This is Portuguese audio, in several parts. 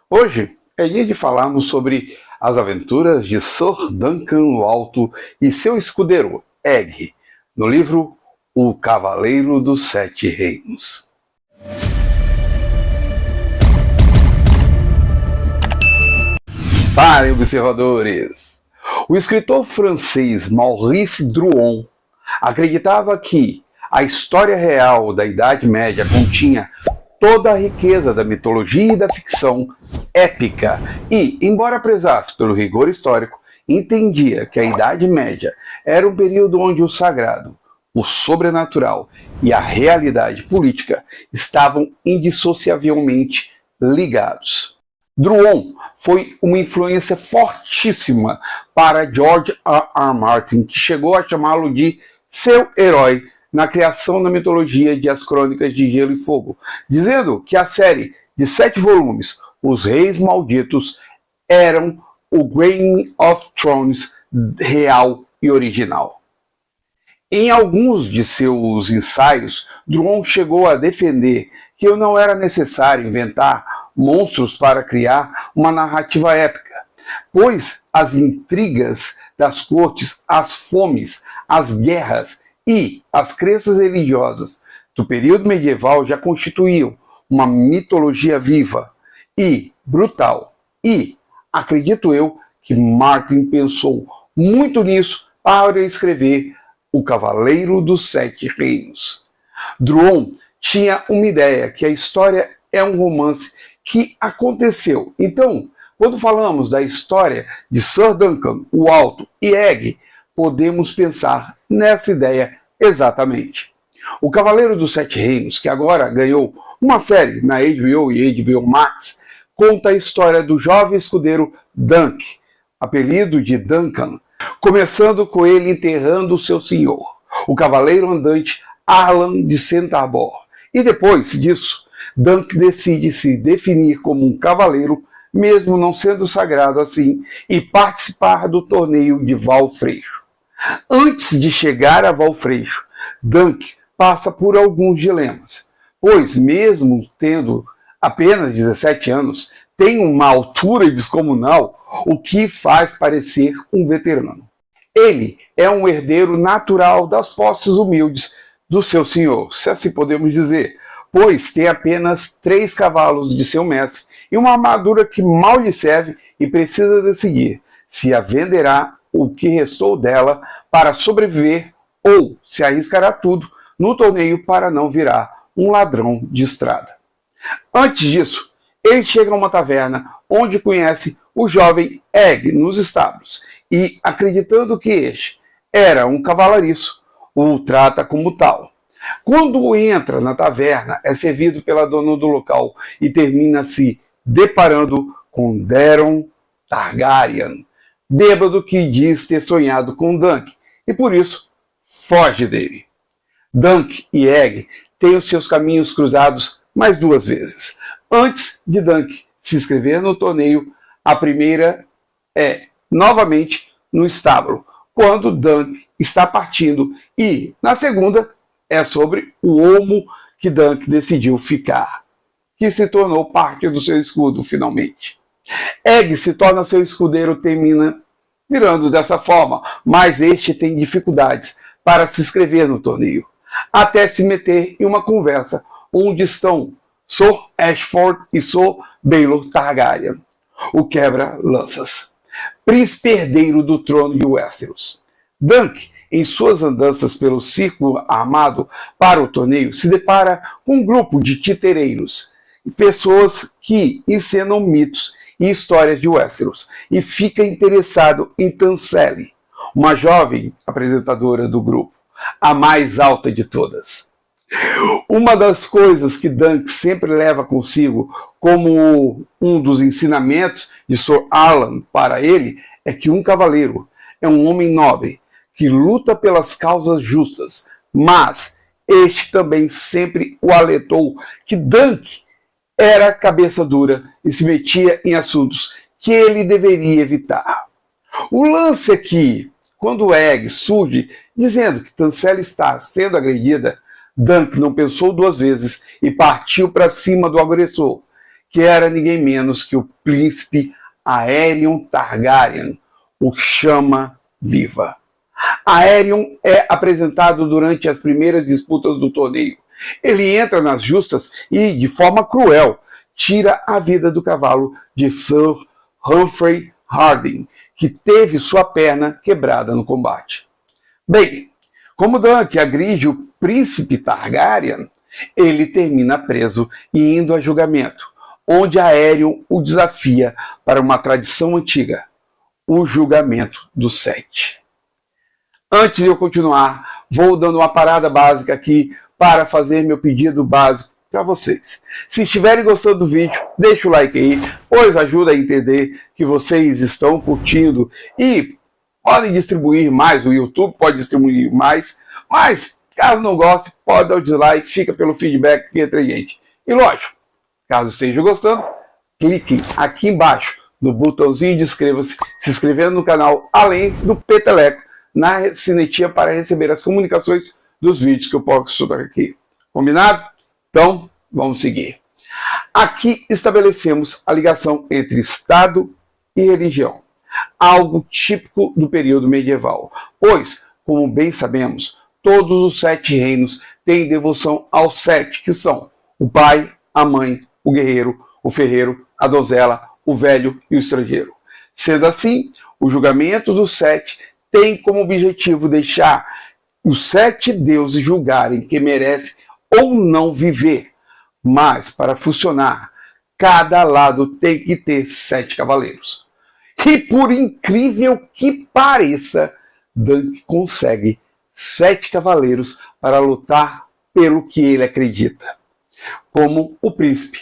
Hoje é dia de falarmos sobre as aventuras de Sir Duncan o Alto e seu escudeiro, Egg, no livro O Cavaleiro dos Sete Reinos. Para observadores! O escritor francês Maurice Druon acreditava que a história real da Idade Média continha toda a riqueza da mitologia e da ficção épica e, embora prezasse pelo rigor histórico, entendia que a Idade Média era um período onde o sagrado, o sobrenatural e a realidade política estavam indissociavelmente ligados. Druon foi uma influência fortíssima para George R. Martin, que chegou a chamá-lo de seu herói na criação da mitologia de As Crônicas de Gelo e Fogo, dizendo que a série de 7 volumes, Os Reis Malditos, eram o Game of Thrones real e original. Em alguns de seus ensaios, Druon chegou a defender que não era necessário inventar monstros para criar uma narrativa épica, pois as intrigas das cortes, as fomes, as guerras e as crenças religiosas do período medieval já constituíam uma mitologia viva e brutal. E acredito eu que Martin pensou muito nisso para escrever O Cavaleiro dos Sete Reinos. Druon tinha uma ideia que a história é um romance que aconteceu. Então, quando falamos da história de Sir Duncan o Alto e Egg, podemos pensar nessa ideia exatamente. O Cavaleiro dos Sete Reinos, que agora ganhou uma série na HBO e HBO Max, conta a história do jovem escudeiro Dunk, apelido de Duncan, começando com ele enterrando seu senhor, o cavaleiro andante Arlan de Centaur. E depois disso, Dunk decide se definir como um cavaleiro, mesmo não sendo sagrado assim, e participar do torneio de Valfreixo. Antes de chegar a Valfreixo, Dunk passa por alguns dilemas, pois mesmo tendo apenas 17 anos, tem uma altura descomunal, o que faz parecer um veterano. Ele é um herdeiro natural das posses humildes do seu senhor, se assim podemos dizer, pois tem apenas 3 cavalos de seu mestre e uma armadura que mal lhe serve e precisa decidir se a venderá o que restou dela para sobreviver ou se arriscará tudo no torneio para não virar um ladrão de estrada. Antes disso, ele chega a uma taverna onde conhece o jovem Egg nos estábulos e, acreditando que este era um cavalariço, o trata como tal. Quando entra na taverna, é servido pela dona do local e termina se deparando com Daeron Targaryen, bêbado que diz ter sonhado com Dunk e por isso foge dele. Dunk e Egg têm os seus caminhos cruzados mais 2 vezes. Antes de Dunk se inscrever no torneio, a primeira é novamente no estábulo, quando Dunk está partindo, e na segunda é sobre o olmo que Dunk decidiu ficar, que se tornou parte do seu escudo finalmente. Egg se torna seu escudeiro, termina virando dessa forma, mas este tem dificuldades para se inscrever no torneio, até se meter em uma conversa onde estão Sir Ashford e Sir Baelor Targaryen, o quebra-lanças, príncipe herdeiro do trono de Westeros. Dunk, em suas andanças pelo círculo armado para o torneio, se depara com um grupo de titereiros, pessoas que encenam mitos e histórias de Westeros, e fica interessado em Tanselle, uma jovem apresentadora do grupo, a mais alta de todas. Uma das coisas que Dunk sempre leva consigo como um dos ensinamentos de Sir Arlan para ele é que um cavaleiro é um homem nobre que luta pelas causas justas, mas este também sempre o alertou que Dunk era cabeça dura e se metia em assuntos que ele deveria evitar. O lance é que, quando Egg surge dizendo que Tanselle está sendo agredida, Dunk não pensou 2 vezes e partiu para cima do agressor, que era ninguém menos que o príncipe Aerion Targaryen, o Chama-Viva. Aerion é apresentado durante as primeiras disputas do torneio. Ele entra nas justas e, de forma cruel, tira a vida do cavalo de Sir Humphrey Harding, que teve sua perna quebrada no combate. Bem, como Dunk agride o príncipe Targaryen, ele termina preso e indo a julgamento, onde Aerion o desafia para uma tradição antiga, o julgamento dos Sete. Antes de eu continuar, vou dando uma parada básica aqui para fazer meu pedido básico para vocês. Se estiverem gostando do vídeo, deixa o like aí, pois ajuda a entender que vocês estão curtindo e podem distribuir mais, o YouTube pode distribuir mais, mas caso não goste, pode dar o dislike, fica pelo feedback que entra gente. E lógico, caso esteja gostando, clique aqui embaixo no botãozinho de inscreva-se, se inscrevendo no canal, além do peteleco na sinetinha para receber as comunicações dos vídeos que eu posto aqui. Combinado? Então, vamos seguir. Aqui estabelecemos a ligação entre Estado e religião, algo típico do período medieval, pois, como bem sabemos, todos os 7 reinos têm devoção aos 7, que são o pai, a mãe, o guerreiro, o ferreiro, a donzela, o velho e o estrangeiro. Sendo assim, o julgamento dos 7 tem como objetivo deixar os 7 deuses julgarem quem merece ou não viver. Mas, para funcionar, cada lado tem que ter 7 cavaleiros. E por incrível que pareça, Dunk consegue 7 cavaleiros para lutar pelo que ele acredita. Como o príncipe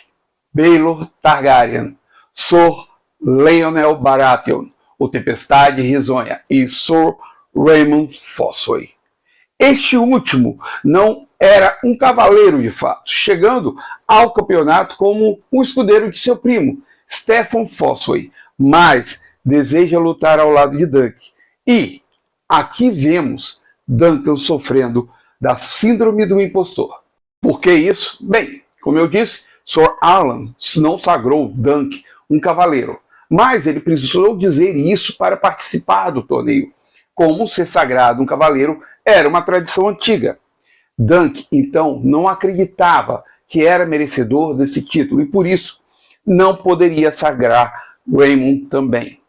Baelor Targaryen, Sir Lionel Baratheon, o Tempestade Risonha e Sir Raymond Fossoway. Este último não era um cavaleiro de fato, chegando ao campeonato como um escudeiro de seu primo, Stephen Fossoway, mas deseja lutar ao lado de Dunk. E aqui vemos Duncan sofrendo da síndrome do impostor. Por que isso? Bem, como eu disse, Sir Arlan não sagrou Dunk um cavaleiro, mas ele precisou dizer isso para participar do torneio. Como ser sagrado um cavaleiro era uma tradição antiga. Dunk, então, não acreditava que era merecedor desse título e, por isso, não poderia sagrar Raymond também.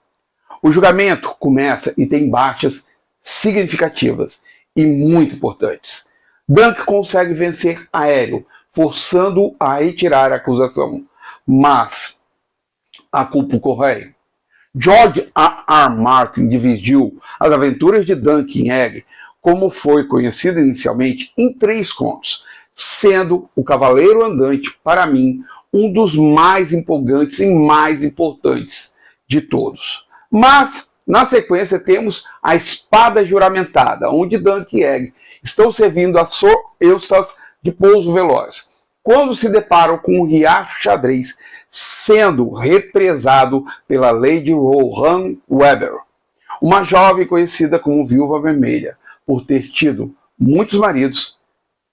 O julgamento começa e tem baixas significativas e muito importantes. Dunk consegue vencer Aerion, forçando-o a retirar a acusação, mas a culpa corre. George R. Martin dividiu as aventuras de Dunk em Egg, como foi conhecido inicialmente, em 3 contos, sendo o Cavaleiro Andante, para mim, um dos mais empolgantes e mais importantes de todos. Mas, na sequência, temos a Espada Juramentada, onde Dunk e Egg estão servindo a Sir Eustace de Pouso Veloz, quando se deparam com um riacho xadrez sendo represado pela Lady Rohan Weber, uma jovem conhecida como Viúva Vermelha, por ter tido muitos maridos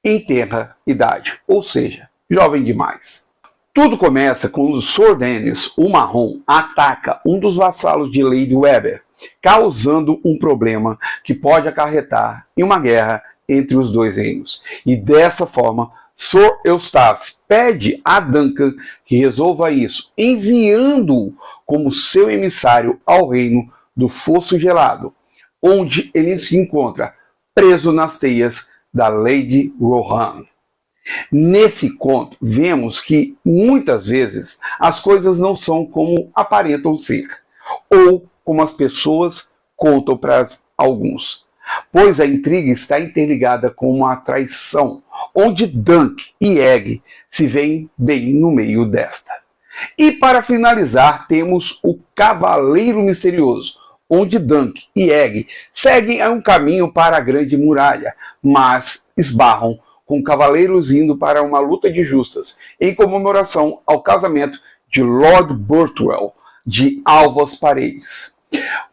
em tenra idade, ou seja, jovem demais. Tudo começa quando Sir Dennis, o Marrom, ataca um dos vassalos de Lady Weber, causando um problema que pode acarretar em uma guerra entre os 2 reinos. E dessa forma, Sir Eustace pede a Duncan que resolva isso, enviando-o como seu emissário ao reino do Fosso Gelado, onde ele se encontra preso nas teias da Lady Rohan. Nesse conto, vemos que muitas vezes as coisas não são como aparentam ser, ou como as pessoas contam para alguns, pois a intriga está interligada com uma traição, onde Dunk e Egg se veem bem no meio desta. E para finalizar, temos o Cavaleiro Misterioso, onde Dunk e Egg seguem a um caminho para a Grande Muralha, mas esbarram com cavaleiros indo para uma luta de justas, em comemoração ao casamento de Lord Burtwell de Alvas Paredes,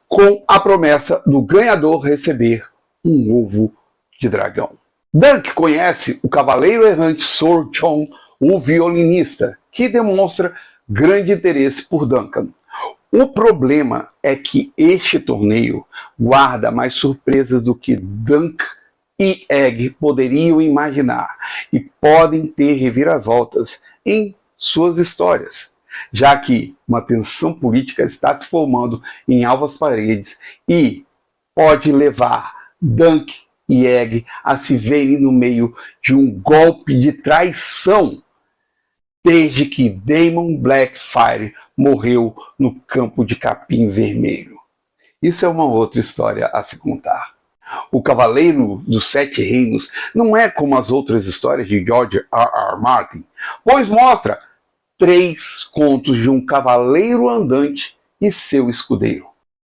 com a promessa do ganhador receber um ovo de dragão. Dunk conhece o cavaleiro errante Sir John, o violinista, que demonstra grande interesse por Duncan. O problema é que este torneio guarda mais surpresas do que Dunk e Egg poderiam imaginar e podem ter reviravoltas em suas histórias, já que uma tensão política está se formando em alvas paredes e pode levar Dunk e Egg a se verem no meio de um golpe de traição desde que Daemon Blackfyre morreu no campo de Capim Vermelho. Isso é uma outra história a se contar. O Cavaleiro dos Sete Reinos não é como as outras histórias de George R. Martin, pois mostra 3 contos de um cavaleiro andante e seu escudeiro.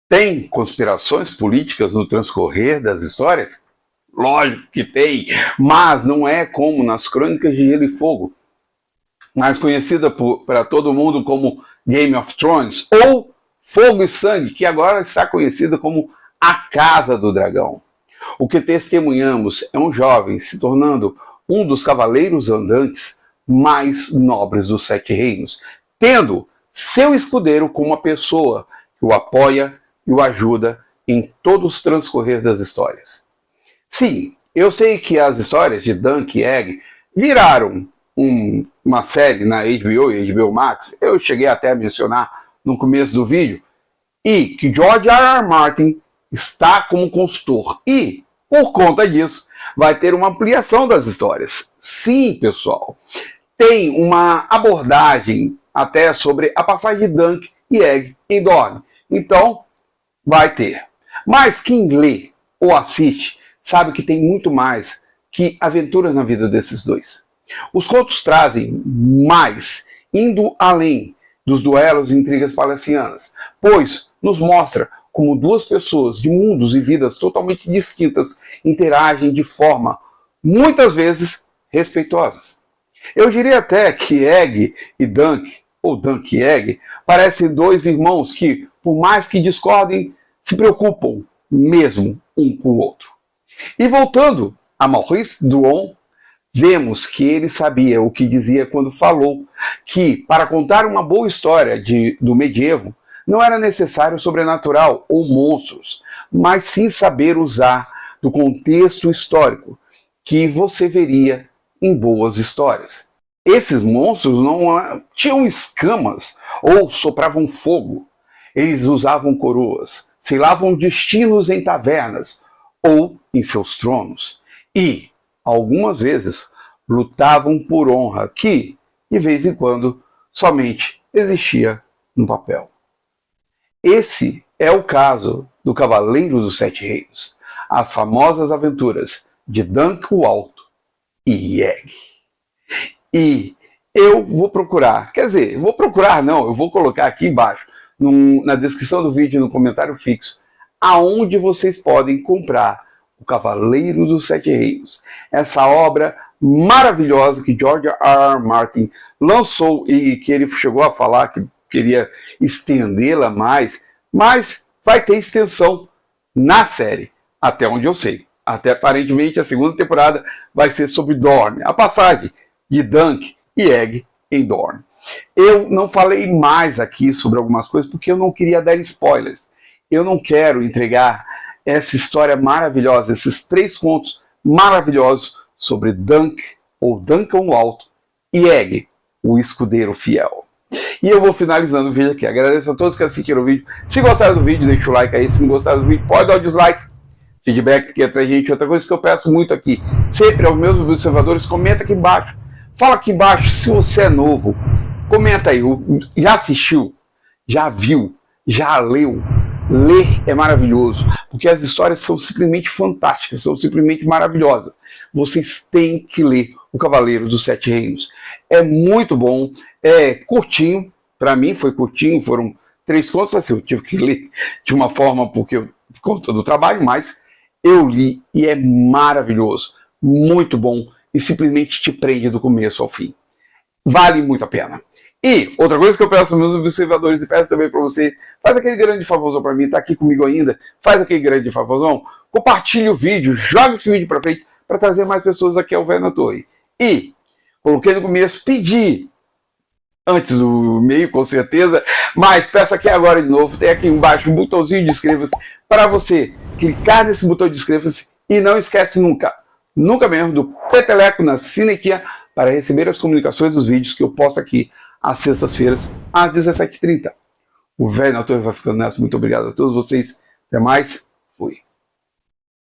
Tem conspirações políticas no transcorrer das histórias? Lógico que tem, mas não é como nas Crônicas de Gelo e Fogo, mais conhecida para todo mundo como Game of Thrones, ou Fogo e Sangue, que agora está conhecida como A Casa do Dragão. O que testemunhamos é um jovem se tornando um dos cavaleiros andantes mais nobres dos Sete Reinos, tendo seu escudeiro como uma pessoa que o apoia e o ajuda em todos os transcorrer das histórias. Sim, eu sei que as histórias de Dunk e Egg viraram uma série na HBO e HBO Max, eu cheguei até a mencionar no começo do vídeo, e que George R. R. Martin está como consultor e, por conta disso, vai ter uma ampliação das histórias. Sim, pessoal, tem uma abordagem até sobre a passagem de Dunk e Egg em Dorne, então vai ter. Mas quem lê ou assiste sabe que tem muito mais que aventuras na vida desses dois. Os contos trazem mais, indo além dos duelos e intrigas palacianas, pois nos mostra como 2 pessoas de mundos e vidas totalmente distintas interagem de forma, muitas vezes, respeitosas. Eu diria até que Egg e Dunk, ou Dunk e Egg, parecem 2 irmãos que, por mais que discordem, se preocupam mesmo um com o outro. E voltando a Maurice Druon, vemos que ele sabia o que dizia quando falou que, para contar uma boa história do medievo, não era necessário sobrenatural ou monstros, mas sim saber usar do contexto histórico que você veria em boas histórias. Esses monstros não tinham escamas ou sopravam fogo. Eles usavam coroas, selavam destinos em tavernas ou em seus tronos. E, algumas vezes, lutavam por honra que, de vez em quando, somente existia no papel. Esse é o caso do Cavaleiro dos Sete Reinos, as famosas aventuras de Dunk o Alto e Egg. E eu vou procurar, eu vou colocar aqui embaixo, na descrição do vídeo, no comentário fixo, aonde vocês podem comprar o Cavaleiro dos Sete Reinos, essa obra maravilhosa que George R. R. Martin lançou e que ele chegou a falar que queria estendê-la mais, mas vai ter extensão na série, até onde eu sei. Até aparentemente a 2ª temporada vai ser sobre Dorne, a passagem de Dunk e Egg em Dorne. Eu não falei mais aqui sobre algumas coisas porque eu não queria dar spoilers. Eu não quero entregar essa história maravilhosa, esses 3 contos maravilhosos sobre Dunk, ou Duncan o Alto, e Egg, o escudeiro fiel. E eu vou finalizando o vídeo aqui. Agradeço a todos que assistiram o vídeo. Se gostaram do vídeo, deixa o like aí. Se não gostaram do vídeo, pode dar o dislike. Feedback aqui atrás, gente. Outra coisa que eu peço muito aqui, sempre aos meus observadores, comenta aqui embaixo. Fala aqui embaixo se você é novo. Comenta aí. Já assistiu? Já viu? Já leu? Ler é maravilhoso, porque as histórias são simplesmente fantásticas, são simplesmente maravilhosas. Vocês têm que ler O Cavaleiro dos Sete Reinos. É muito bom, é curtinho, para mim foi curtinho, foram 3 contos, assim, eu tive que ler de uma forma por conta do trabalho, mas eu li e é maravilhoso, muito bom e simplesmente te prende do começo ao fim. Vale muito a pena. E outra coisa que eu peço aos meus observadores e peço também para você, faz aquele grande favorzão para mim, tá aqui comigo ainda, faz aquele grande favorzão, compartilhe o vídeo, joga esse vídeo para frente para trazer mais pessoas aqui ao Velho na Torre. E, coloquei no começo, pedi antes do e-mail, com certeza, mas peço aqui agora de novo, tem aqui embaixo um botãozinho de inscreva-se para você clicar nesse botão de inscreva-se e não esquece nunca mesmo do peteleco na sinequinha para receber as comunicações dos vídeos que eu posto aqui às sextas-feiras às 17h30. O Velho na Torre vai ficando nessa, muito obrigado a todos vocês, até mais.